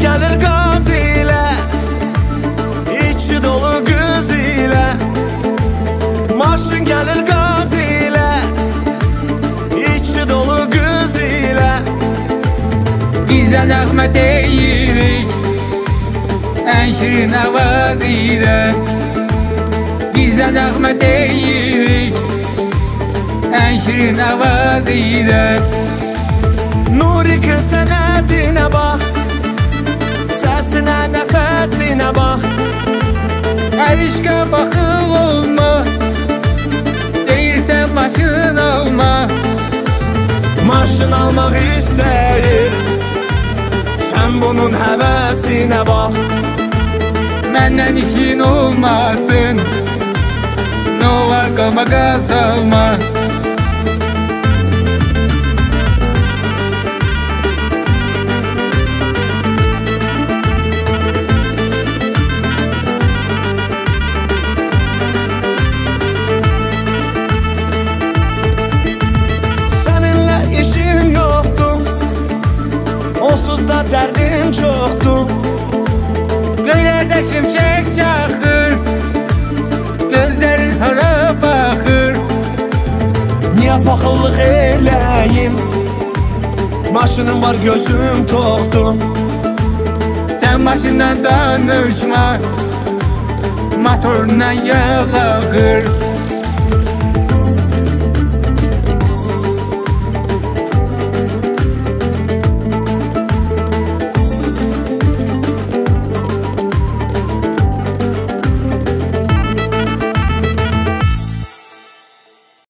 gəlir qaz ilə, içi dolu qız ilə. Maşın gəlir qaz ilə, içi dolu qız ilə. Bizə nəğmə deyirik ən şirin avaz ilə. Bizə nəğmə deyirik ən şirin avaz ilə. Nuri kız sənədinə bax, səsinə, nəfəsinə bax. Ərişqə baxıl olma, deyirsən maşın alma. Maşın almaq istəyir, sən bunun həvəsinə bax. Məndən işin olmasın, nə olar qalma qaz alma. Onsuz da dərdim çoxdur. Göylərdə şimşək çaxır, gözlərin hara baxır. Niyə paxıllıq eləyim, maşınım var gözüm toxdur. Sən maşından danışma, motorundan yağ axır.